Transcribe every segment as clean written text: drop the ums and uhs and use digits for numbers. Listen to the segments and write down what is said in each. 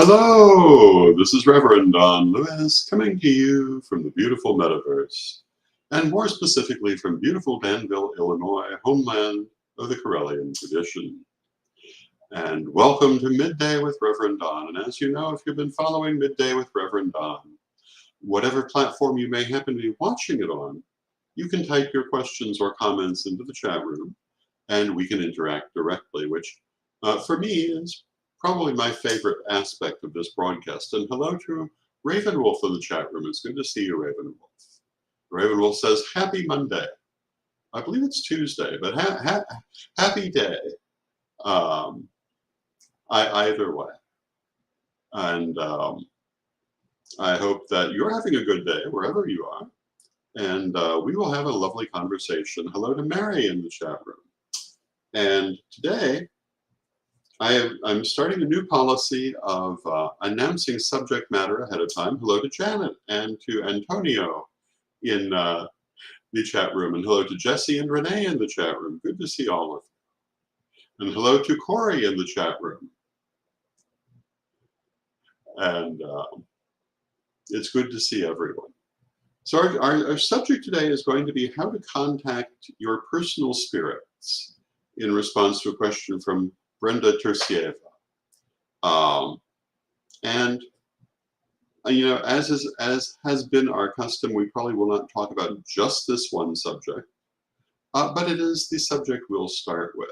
Hello, this is Reverend Don Lewis coming to you from the beautiful metaverse, and more specifically from beautiful Danville, Illinois, homeland of the Corellian tradition. And welcome to Midday with Reverend Don. And as you know, if you've been following Midday with Reverend Don, whatever platform you may happen to be watching it on, you can type your questions or comments into the chat room, and we can interact directly, which for me is probably my favorite aspect of this broadcast. And hello to Ravenwolf in the chat room. It's good to see you, Ravenwolf. Ravenwolf says, happy Monday. I believe it's Tuesday, but happy day. Either way. And I hope that you're having a good day wherever you are. And we will have a lovely conversation. Hello to Mary in the chat room. And today, I'm starting a new policy of announcing subject matter ahead of time. Hello to Janet and to Antonio in the chat room. And hello to Jesse and Renee in the chat room. Good to see all of you. And hello to Corey in the chat room. And it's good to see everyone. So our subject today is going to be how to contact your personal spirits in response to a question from Brenda Tersieva. And you know, as has been our custom, we probably will not talk about just this one subject, but it is the subject we'll start with.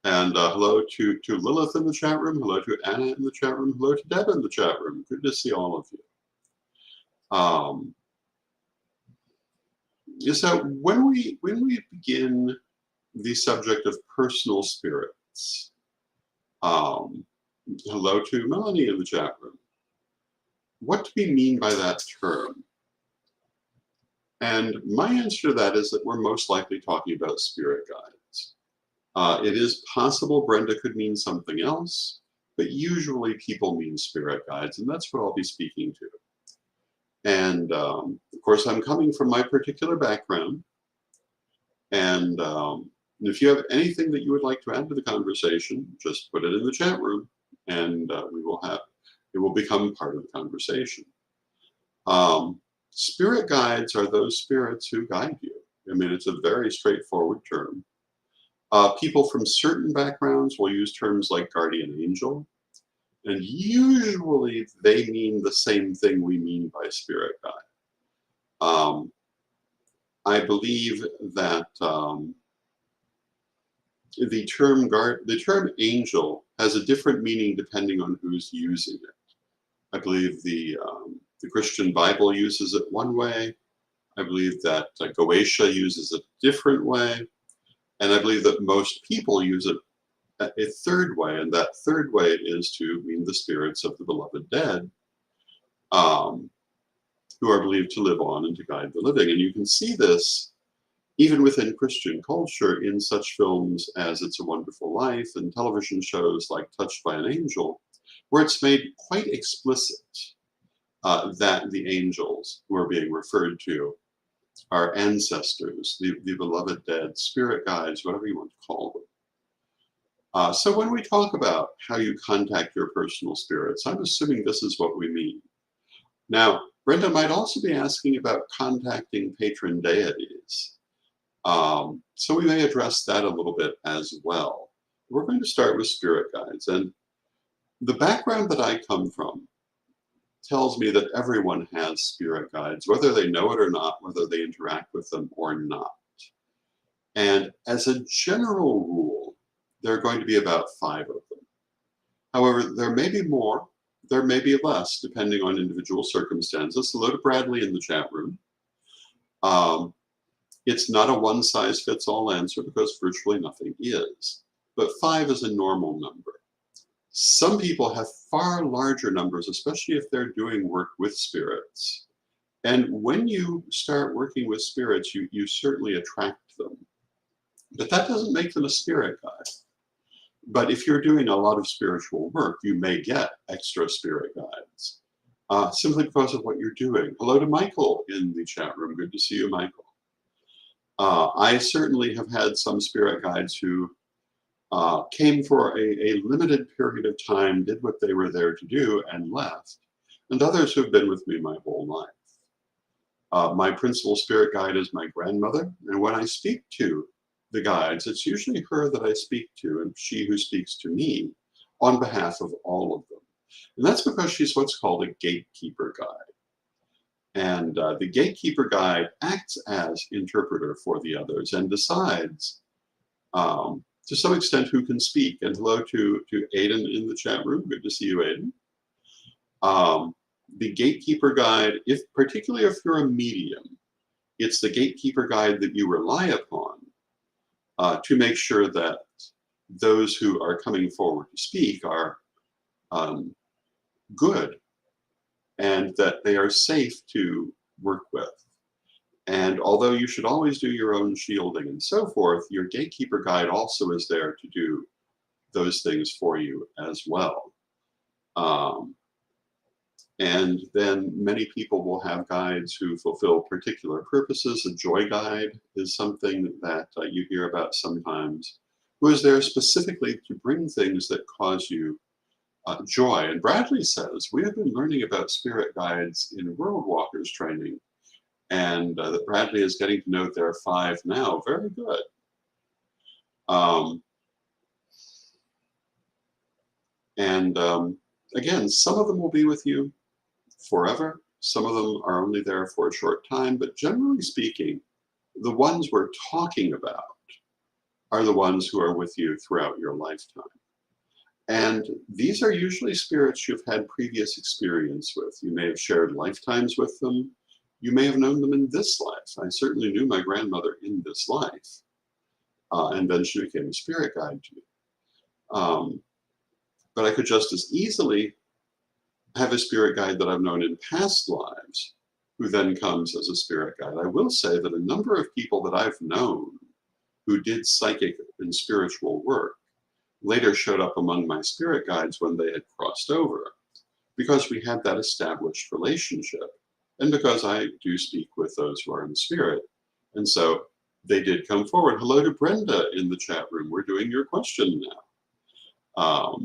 And hello to Lilith in the chat room. Hello to Anna in the chat room. Hello to Deb in the chat room. Good to see all of you. So when we begin the subject of personal spirits, hello to Melanie in the chat room. What do we mean by that term? And my answer to that is that we're most likely talking about spirit guides. It is possible Brenda could mean something else, but usually people mean spirit guides, and that's what I'll be speaking to. And of course, I'm coming from my particular background. And if you have anything that you would like to add to the conversation, just put it in the chat room, and it will become part of the conversation. Spirit guides are those spirits who guide you. I mean, it's a very straightforward term. People from certain backgrounds will use terms like guardian angel, and usually they mean the same thing we mean by spirit guide. I believe that the term angel has a different meaning depending on who's using it. I believe the Christian Bible uses it one way. I believe that Goetia uses it a different way. And I believe that most people use it a third way, and that third way is to mean the spirits of the beloved dead, who are believed to live on and to guide the living. And you can see this even within Christian culture in such films as It's a Wonderful Life and television shows like Touched by an Angel, where it's made quite explicit that the angels who are being referred to are ancestors, the beloved dead, spirit guides, whatever you want to call them. So when we talk about how you contact your personal spirits, I'm assuming this is what we mean. Now, Brenda might also be asking about contacting patron deities. So we may address that a little bit as well. We're going to start with spirit guides. And the background that I come from tells me that everyone has spirit guides, whether they know it or not, whether they interact with them or not. And as a general rule, there are going to be about 5 of them. However, there may be more, there may be less, depending on individual circumstances. Hello to Bradley in the chat room. It's not a one-size-fits-all answer because virtually nothing is, but 5 is a normal number. Some people have far larger numbers, especially if they're doing work with spirits. And when you start working with spirits, you certainly attract them. But that doesn't make them a spirit guide. But if you're doing a lot of spiritual work, you may get extra spirit guides, simply because of what you're doing. Hello to Michael in the chat room. Good to see you, Michael. I certainly have had some spirit guides who came for a limited period of time, did what they were there to do, and left, and others who have been with me my whole life. My principal spirit guide is my grandmother, and when I speak to the guides, it's usually her that I speak to, and she who speaks to me on behalf of all of them. And that's because she's what's called a gatekeeper guide. And the gatekeeper guide acts as interpreter for the others and decides, to some extent, who can speak. And hello to Aiden in the chat room. Good to see you, Aiden. The gatekeeper guide, particularly if you're a medium, it's the gatekeeper guide that you rely upon to make sure that those who are coming forward to speak are good and that they are safe to work with. And although you should always do your own shielding and so forth, your gatekeeper guide also is there to do those things for you as well. And then many people will have guides who fulfill particular purposes. A joy guide is something that you hear about sometimes, who is there specifically to bring things that cause you joy. And Bradley says, we have been learning about spirit guides in World Walkers training, and that Bradley is getting to know their 5 now. Very good. Again, some of them will be with you forever. Some of them are only there for a short time, but generally speaking, the ones we're talking about are the ones who are with you throughout your lifetime. And these are usually spirits you've had previous experience with. You may have shared lifetimes with them. You may have known them in this life. I certainly knew my grandmother in this life. And then she became a spirit guide to me. But I could just as easily have a spirit guide that I've known in past lives, who then comes as a spirit guide. I will say that a number of people that I've known who did psychic and spiritual work later showed up among my spirit guides when they had crossed over, because we had that established relationship, and because I do speak with those who are in spirit. And so they did come forward. Hello to Brenda in the chat room. We're doing your question now.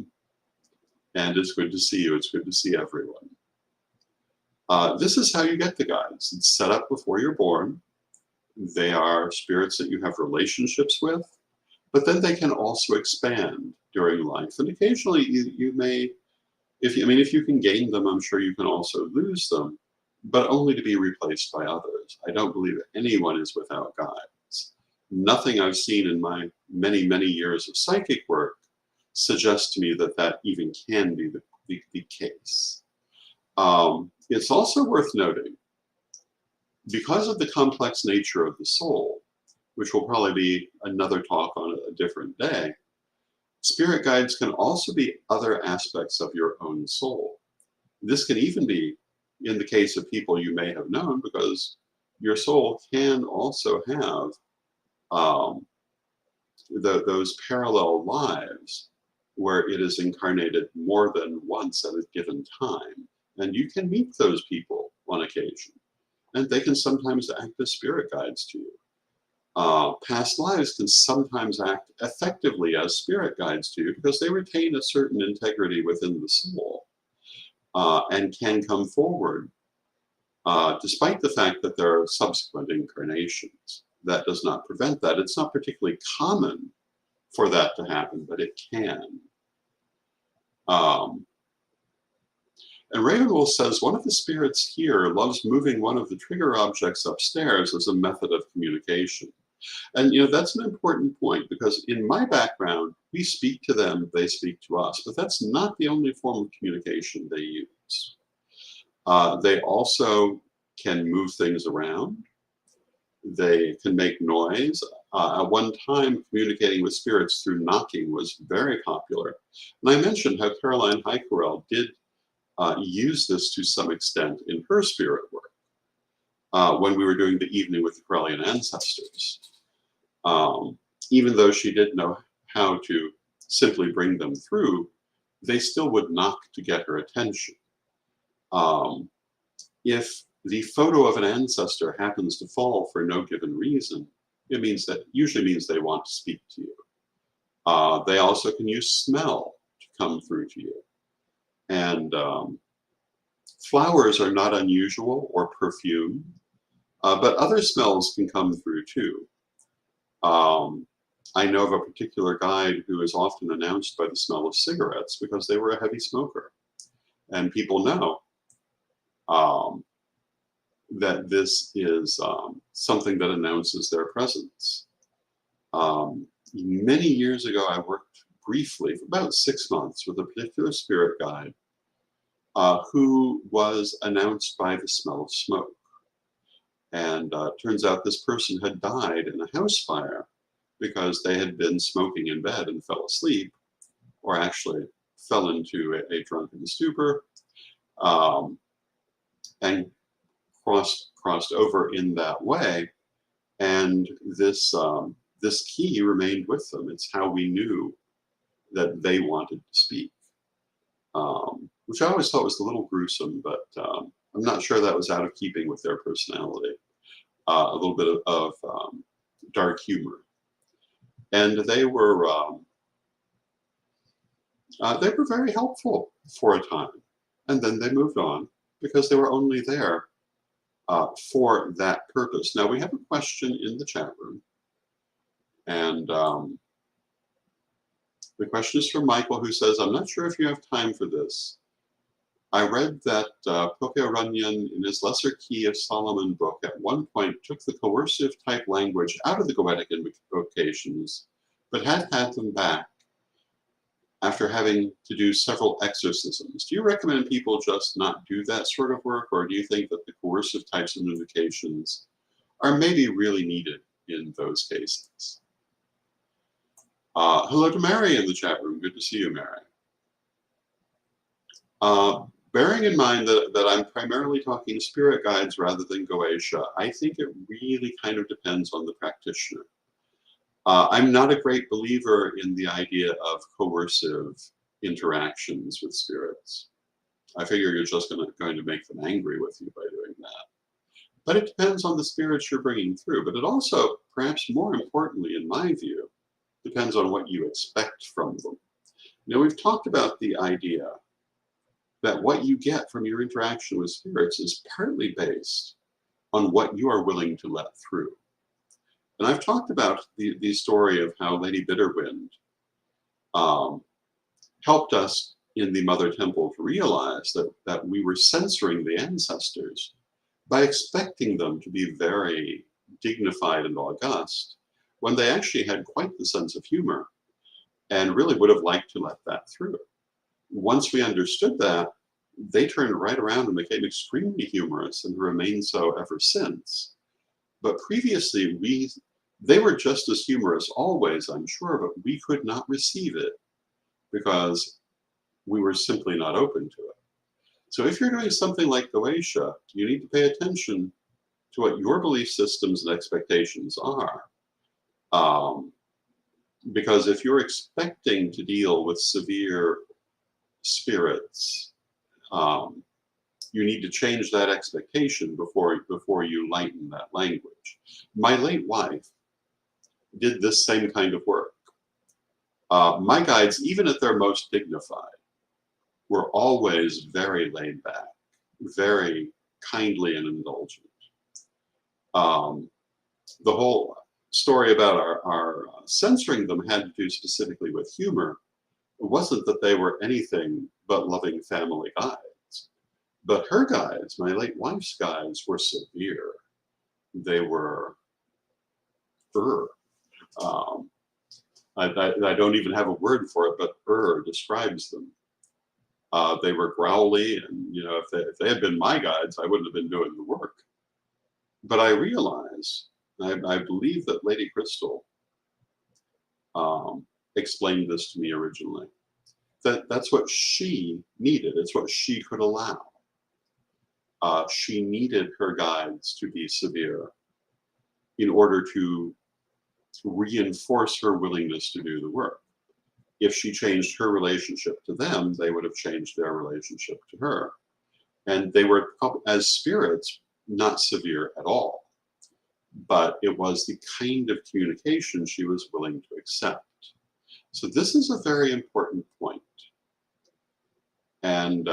And it's good to see you. It's good to see everyone. This is how you get the guides. It's set up before you're born. They are spirits that you have relationships with, but then they can also expand during life. And occasionally you may, if you can gain them, I'm sure you can also lose them, but only to be replaced by others. I don't believe that anyone is without guides. Nothing I've seen in my many, many years of psychic work suggests to me that that even can be the case. It's also worth noting, because of the complex nature of the soul, which will probably be another talk on a different day, spirit guides can also be other aspects of your own soul. This can even be in the case of people you may have known, because your soul can also have those parallel lives where it is incarnated more than once at a given time. And you can meet those people on occasion, and they can sometimes act as spirit guides to you. Past lives can sometimes act effectively as spirit guides to you because they retain a certain integrity within the soul, and can come forward despite the fact that there are subsequent incarnations. That does not prevent that. It's not particularly common for that to happen, but it can. And Ravenwolf says, one of the spirits here loves moving one of the trigger objects upstairs as a method of communication. And that's an important point, because in my background, we speak to them, they speak to us, but that's not the only form of communication they use. They also can move things around. They can make noise. At one time, communicating with spirits through knocking was very popular. And I mentioned how Caroline Heikerel did use this to some extent in her spirit work when we were doing the evening with the Corellian ancestors. Even though she did know how to simply bring them through, they still would knock to get her attention. If the photo of an ancestor happens to fall for no given reason, it usually means they want to speak to you. They also can use smell to come through to you. And flowers are not unusual, or perfume, but other smells can come through too. I know of a particular guide who is often announced by the smell of cigarettes because they were a heavy smoker. And people know um, that this is something that announces their presence. Many years ago, I worked briefly for about 6 months with a particular spirit guide who was announced by the smell of smoke. And turns out this person had died in a house fire because they had been smoking in bed and fell asleep, or actually fell into a drunken stupor, um, and crossed over in that way. And this key remained with them. It's how we knew that they wanted to speak, which I always thought was a little gruesome, but I'm not sure that was out of keeping with their personality. A little bit of dark humor. And they were very helpful for a time. And then they moved on because they were only there for that purpose. Now we have a question in the chat room. And the question is from Michael, who says, I'm not sure if you have time for this. I read that Poke Runyon, in his Lesser Key of Solomon book, at one point took the coercive type language out of the Goetic invocations, but had them back after having to do several exorcisms. Do you recommend people just not do that sort of work, or do you think that the coercive types of invocations are maybe really needed in those cases? Hello to Mary in the chat room. Good to see you, Mary. Bearing in mind that I'm primarily talking spirit guides rather than Goetia, I think it really kind of depends on the practitioner. I'm not a great believer in the idea of coercive interactions with spirits. I figure you're just going to make them angry with you by doing that. But it depends on the spirits you're bringing through. But it also, perhaps more importantly, in my view, depends on what you expect from them. Now, we've talked about the idea that what you get from your interaction with spirits is partly based on what you are willing to let through. And I've talked about the story of how Lady Bitterwind helped us in the Mother Temple to realize that we were censoring the ancestors by expecting them to be very dignified and august, when they actually had quite the sense of humor and really would have liked to let that through. Once we understood that, they turned right around and became extremely humorous and remained so ever since. But previously, they were just as humorous always, I'm sure, but we could not receive it because we were simply not open to it. So if you're doing something like Goetia, you need to pay attention to what your belief systems and expectations are. Because if you're expecting to deal with severe spirits, you need to change that expectation before you lighten that language. My late wife did this same kind of work. My guides, even at their most dignified, were always very laid back, very kindly and indulgent. The whole story about our censoring them had to do specifically with humor. It wasn't that they were anything but loving family guides. But her guides, my late wife's guides, were severe. They were I don't even have a word for it, but describes them. They were growly, and if they had been my guides, I wouldn't have been doing the work. But I realize, I believe that Lady Crystal explained this to me originally, that's what she needed. It's what she could allow. She needed her guides to be severe in order to reinforce her willingness to do the work. If she changed her relationship to them, they would have changed their relationship to her. And they were, as spirits, not severe at all. But it was the kind of communication she was willing to accept. So this is a very important point. And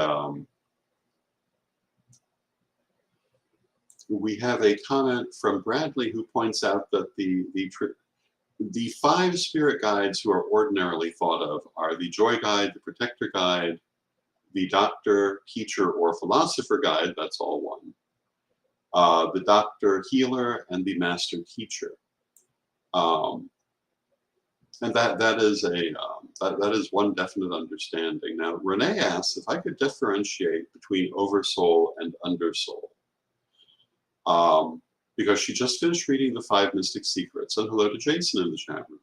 we have a comment from Bradley who points out that the 5 spirit guides who are ordinarily thought of are the joy guide, the protector guide, the doctor, teacher, or philosopher guide, that's all one, the doctor, healer, and the master teacher. And that is one definite understanding. Now, Renee asks if I could differentiate between oversoul and undersoul. Because she just finished reading the 5 Mystic Secrets. And hello to Jason in the chat room.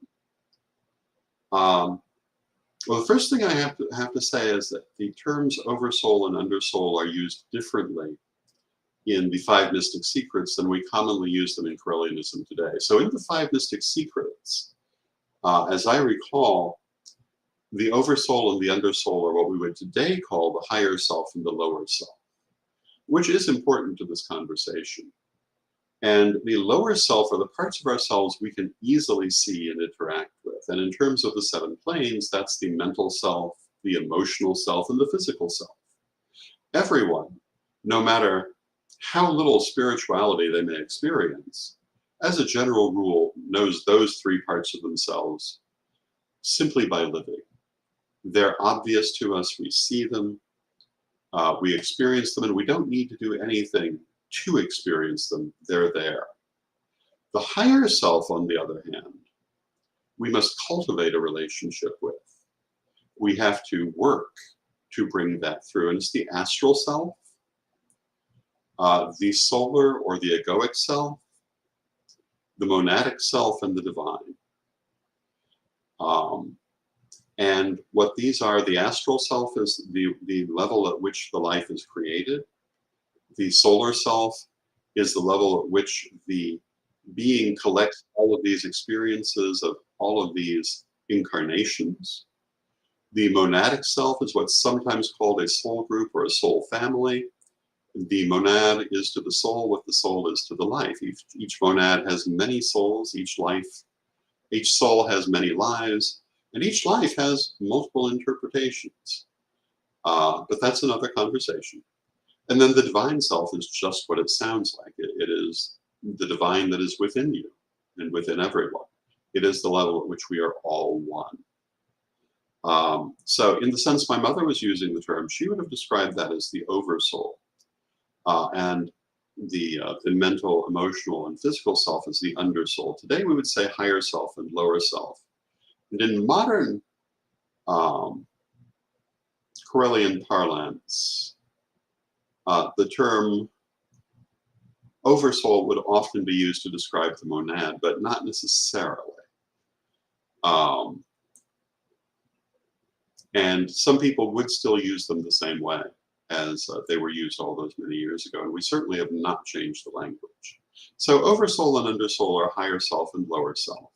Well, the first thing I have to say is that the terms oversoul and undersoul are used differently in the 5 Mystic Secrets than we commonly use them in Correllianism today. So in the 5 Mystic Secrets, as I recall, the oversoul and the undersoul are what we would today call the higher self and the lower self, which is important to this conversation. And the lower self are the parts of ourselves we can easily see and interact with. And in terms of the 7 planes, that's the mental self, the emotional self, and the physical self. Everyone, no matter how little spirituality they may experience, as a general rule, knows those 3 parts of themselves simply by living. They're obvious to us, we see them, we experience them, and we don't need to do anything to experience them, they're there. The higher self, on the other hand, we must cultivate a relationship with. We have to work to bring that through, and it's the astral self, the solar or the egoic self, the monadic self, and the divine. And what these are, the astral self is the level at which the life is created. The solar self is the level at which the being collects all of these experiences of all of these incarnations. The monadic self is what's sometimes called a soul group or a soul family. The monad is to the soul what the soul is to the life. Each monad has many souls, each soul has many lives, and each life has multiple interpretations. But that's another conversation. And then the divine self is just what it sounds like. It is the divine that is within you and within everyone. It is the level at which we are all one. So in the sense my mother was using the term, she would have described that as the oversoul. And the mental, emotional, and physical self is the undersoul. Today we would say higher self and lower self. And in modern Correllian parlance, the term oversoul would often be used to describe the monad, but not necessarily. And some people would still use them the same way as they were used all those many years ago, and we certainly have not changed the language. So oversoul and undersoul are higher self and lower self.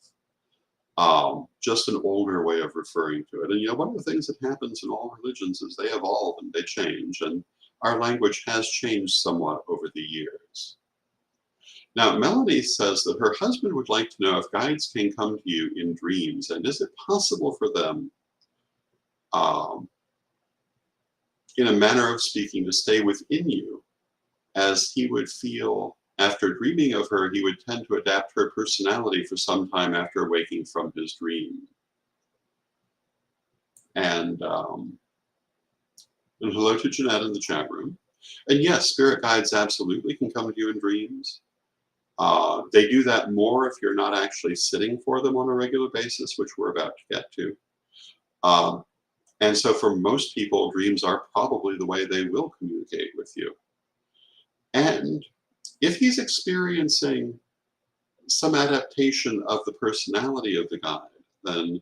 Just an older way of referring to it. And one of the things that happens in all religions is they evolve and they change, and our language has changed somewhat over the years. Now, Melanie says that her husband would like to know if guides can come to you in dreams, and is it possible for them, in a manner of speaking, to stay within you, as he would feel after dreaming of her, he would tend to adapt her personality for some time after waking from his dream. And hello to Jeanette in the chat room. And yes, spirit guides absolutely can come to you in dreams. They do that more if you're not actually sitting for them on a regular basis, which we're about to get to. And so for most people, dreams are probably the way they will communicate with you. And if he's experiencing some adaptation of the personality of the guide, then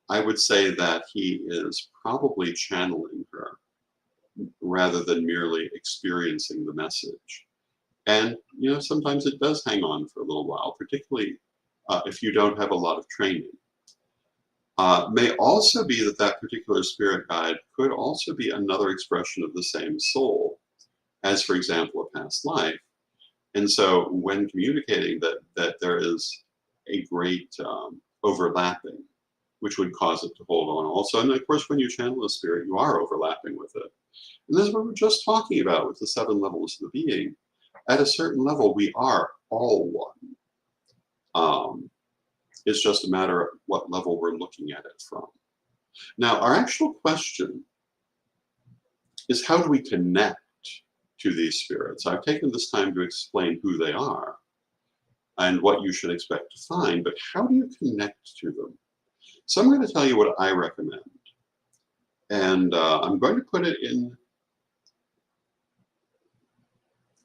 I would say that he is probably channeling her rather than merely experiencing the message. And, sometimes it does hang on for a little while, particularly if you don't have a lot of training. May also be that particular spirit guide could also be another expression of the same soul, as, for example, a past life. And so when communicating that there is a great overlapping which would cause it to hold on also. And of course, when you channel a spirit, you are overlapping with it. And this is what we're just talking about with the 7 levels of the being. At a certain level, we are all one. It's just a matter of what level we're looking at it from. Now, our actual question is, how do we connect to these spirits? I've taken this time to explain who they are and what you should expect to find, but how do you connect to them? So I'm going to tell you what I recommend. And I'm going to put it in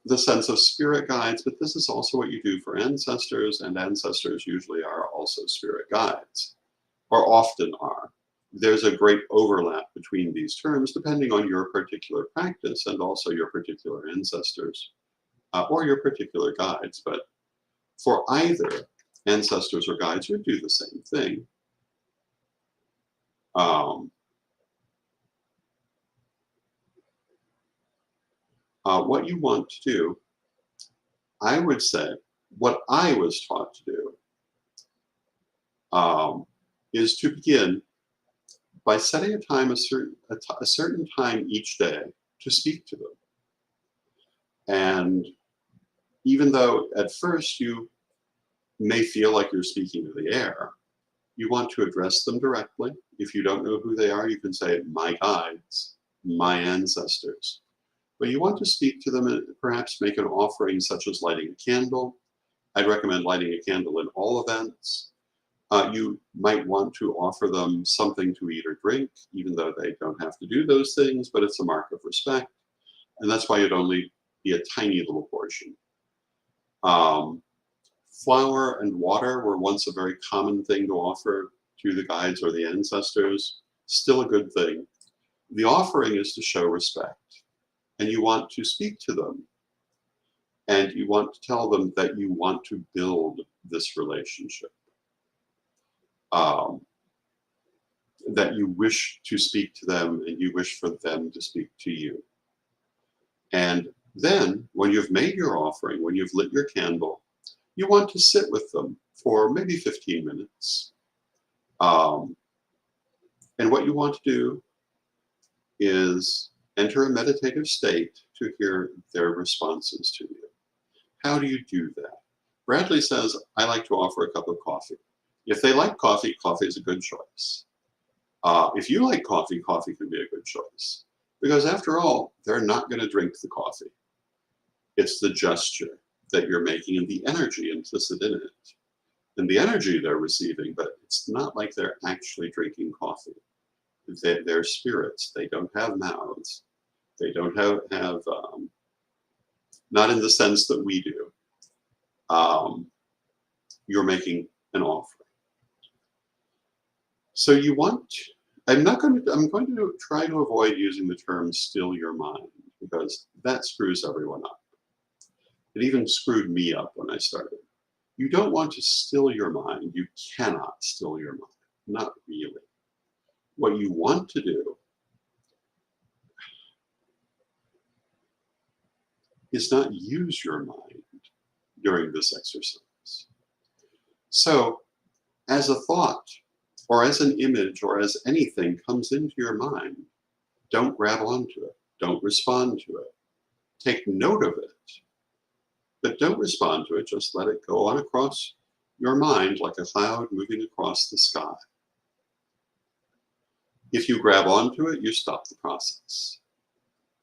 the sense of spirit guides, but this is also what you do for ancestors, and ancestors usually are also spirit guides, or often are. There's a great overlap between these terms depending on your particular practice and also your particular ancestors or your particular guides. But for either ancestors or guides, you do the same thing. What you want to do, I would say, what I was taught to do is to begin by setting a time, a certain time each day to speak to them. And even though at first you may feel like you're speaking to the air, you want to address them directly. If you don't know who they are, you can say, my guides, my ancestors. But you want to speak to them and perhaps make an offering such as lighting a candle. I'd recommend lighting a candle in all events. You might want to offer them something to eat or drink, even though they don't have to do those things, but it's a mark of respect. And that's why it'd only be a tiny little portion. Flour and water were once a very common thing to offer to the guides or the ancestors. Still a good thing. The offering is to show respect. And you want to speak to them. And you want to tell them that you want to build this relationship. That you wish to speak to them and you wish for them to speak to you. And then, when you've made your offering, when you've lit your candle, you want to sit with them for maybe 15 minutes. And what you want to do is enter a meditative state to hear their responses to you. How do you do that? Bradley says, I like to offer a cup of coffee. If they like coffee, coffee is a good choice. If you like coffee, coffee can be a good choice. Because after all, they're not going to drink the coffee. It's the gesture that you're making and the energy implicit in it. And the energy they're receiving, but it's not like they're actually drinking coffee. They're spirits. They don't have mouths. They don't have not in the sense that we do. You're making an offering. So you want, I'm going to try to avoid using the term still your mind, because that screws everyone up. It even screwed me up when I started. You don't want to still your mind. You cannot still your mind. Not really. What you want to do is not use your mind during this exercise. So, as a thought, or as an image, or as anything comes into your mind, don't grab onto it. Don't respond to it. Take note of it, but don't respond to it. Just let it go on across your mind like a cloud moving across the sky. If you grab onto it, you stop the process.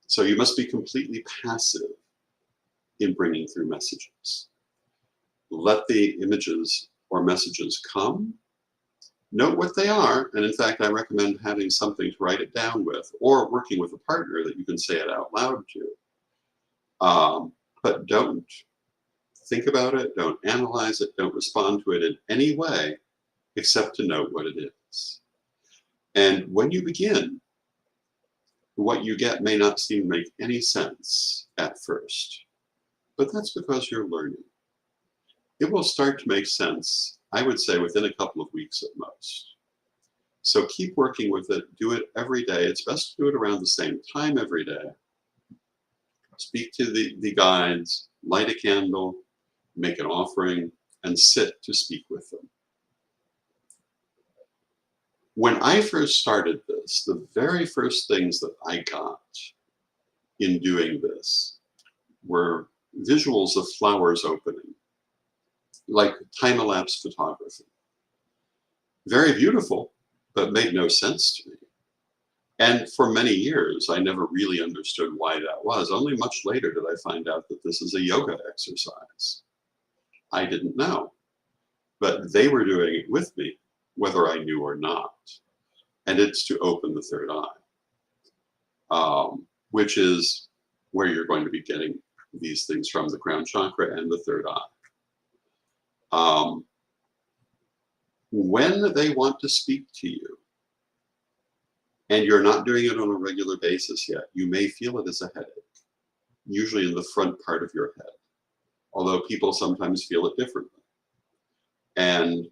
So you must be completely passive in bringing through messages. Let the images or messages come. Note what they are, and in fact, I recommend having something to write it down with, or working with a partner that you can say it out loud to. But don't think about it, don't analyze it, don't respond to it in any way, except to note what it is. And when you begin, what you get may not seem to make any sense at first, but that's because you're learning. It will start to make sense, I would say, within a couple of weeks at most. So keep working with it. Do it every day. It's best to do it around the same time every day. Speak to the guides, light a candle, make an offering, and sit to speak with them. When I first started this, the very first things that I got in doing this were visuals of flowers opening, like time-elapse photography. Very beautiful, but made no sense to me. And for many years, I never really understood why that was. Only much later did I find out that this is a yoga exercise. I didn't know, but they were doing it with me, whether I knew or not. And it's to open the third eye, which is where you're going to be getting these things from, the crown chakra and the third eye. When they want to speak to you, and you're not doing it on a regular basis yet, you may feel it as a headache, usually in the front part of your head, although people sometimes feel it differently. And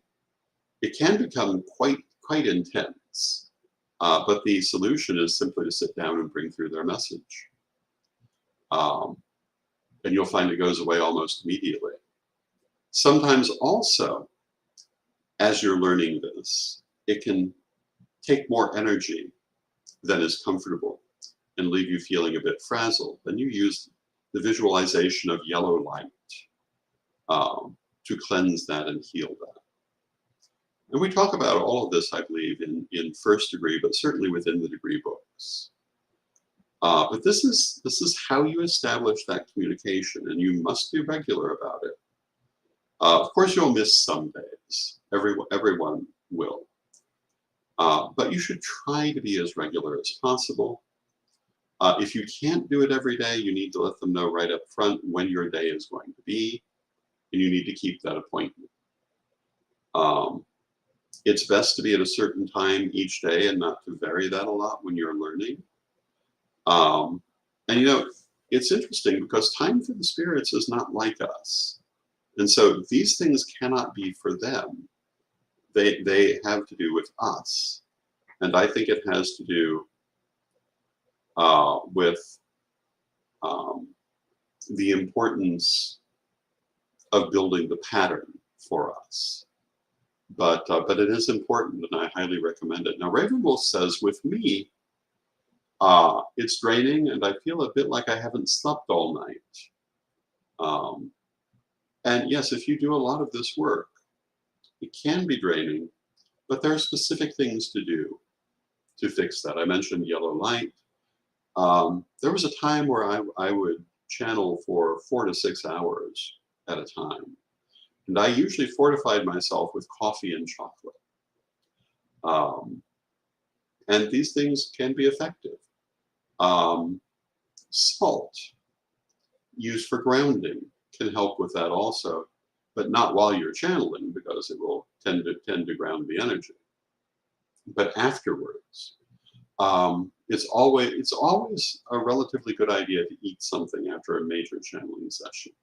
it can become quite intense, but the solution is simply to sit down and bring through their message. And you'll find it goes away almost immediately. Sometimes also, as you're learning this, it can take more energy than is comfortable and leave you feeling a bit frazzled. Then you use the visualization of yellow light to cleanse that and heal that. And we talk about all of this, I believe, in first degree, but certainly within the degree books. But this is how you establish that communication, and you must be regular about it. Of course, you'll miss some days. Everyone will. But you should try to be as regular as possible. If you can't do it every day, you need to let them know right up front when your day is going to be, and you need to keep that appointment. It's best to be at a certain time each day and not to vary that a lot when you're learning. And you know, it's interesting because time for the spirits is not like us. And so these things cannot be for them. They have to do with us. And I think it has to do with the importance of building the pattern for us. But it is important, and I highly recommend it. Now, Ravenwolf says, with me, it's draining, and I feel a bit like I haven't slept all night. And yes, if you do a lot of this work, it can be draining, but there are specific things to do to fix that. I mentioned yellow light. There was a time where I would channel for 4 to 6 hours at a time. And I usually fortified myself with coffee and chocolate. And these things can be effective. Salt, used for grounding, can help with that also, but not while you're channeling, because it will tend to ground the energy. But afterwards, it's always a relatively good idea to eat something after a major channeling session.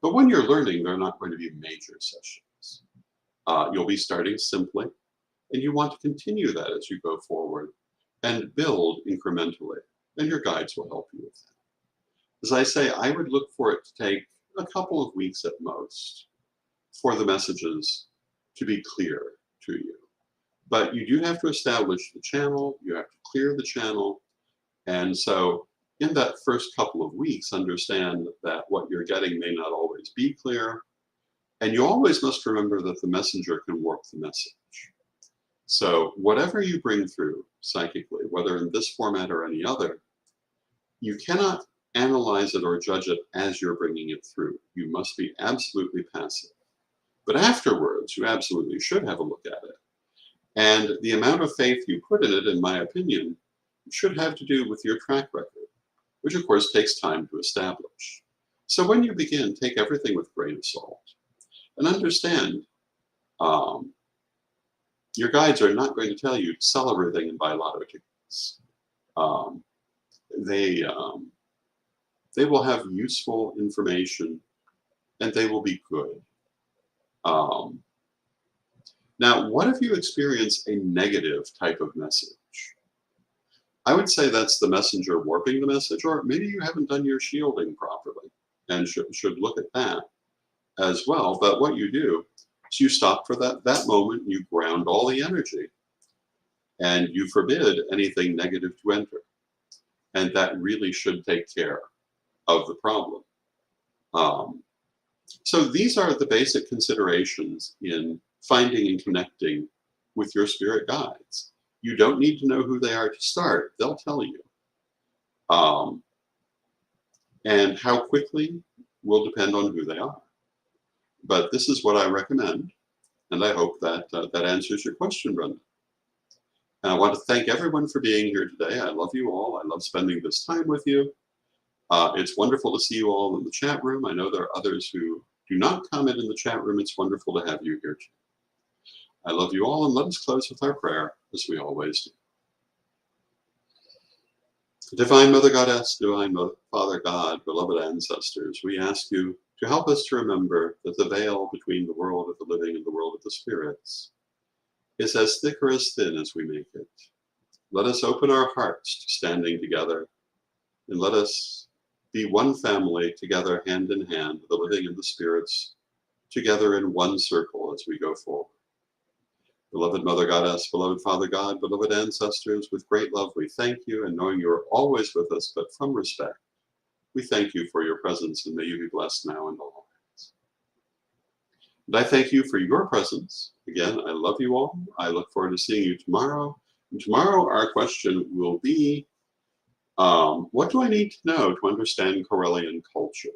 But when you're learning, they're not going to be major sessions. You'll be starting simply, and you want to continue that as you go forward and build incrementally, and your guides will help you with that. As I say, I would look for it to take a couple of weeks at most for the messages to be clear to you. But you do have to establish the channel, you have to clear the channel, and so in that first couple of weeks, understand that what you're getting may not always be clear, and you always must remember that the messenger can warp the message. So whatever you bring through psychically, whether in this format or any other, you cannot analyze it or judge it as you're bringing it through. You must be absolutely passive. But afterwards, you absolutely should have a look at it. And the amount of faith you put in it, in my opinion, should have to do with your track record, which of course takes time to establish. So when you begin, take everything with a grain of salt and understand your guides are not going to tell you to sell everything and buy lotto tickets. They will have useful information, and they will be good. Now, what if you experience a negative type of message? I would say that's the messenger warping the message, or maybe you haven't done your shielding properly and should look at that as well. But what you do is you stop for that moment, you ground all the energy, and you forbid anything negative to enter. And that really should take care of the problem. Um, so these are the basic considerations in finding and connecting with your spirit guides. You don't need to know who they are to start. They'll tell you. Um, and how quickly will depend on who they are. But this is what I recommend, and I hope that that answers your question, Brenda. And I want to thank everyone for being here today. I love you all. I love spending this time with you. It's wonderful to see you all in the chat room. I know there are others who do not comment in the chat room. It's wonderful to have you here too. I love you all, and let us close with our prayer, as we always do. Divine Mother Goddess, Divine Father God, beloved ancestors, we ask you to help us to remember that the veil between the world of the living and the world of the spirits is as thick or as thin as we make it. Let us open our hearts to standing together, and let us be one family together, hand in hand, the living and the spirits, together in one circle as we go forward. Beloved Mother Goddess, beloved Father God, beloved ancestors, with great love we thank you, and knowing you are always with us, but from respect, we thank you for your presence, and may you be blessed now and always. And I thank you for your presence. Again, I love you all. I look forward to seeing you tomorrow. And tomorrow our question will be, what do I need to know to understand Corellian culture?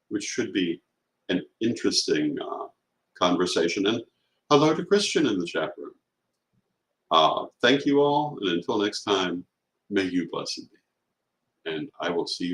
Which should be an interesting conversation. And hello to Christian in the chat room. Thank you all, and until next time, may you blessed be. And I will see you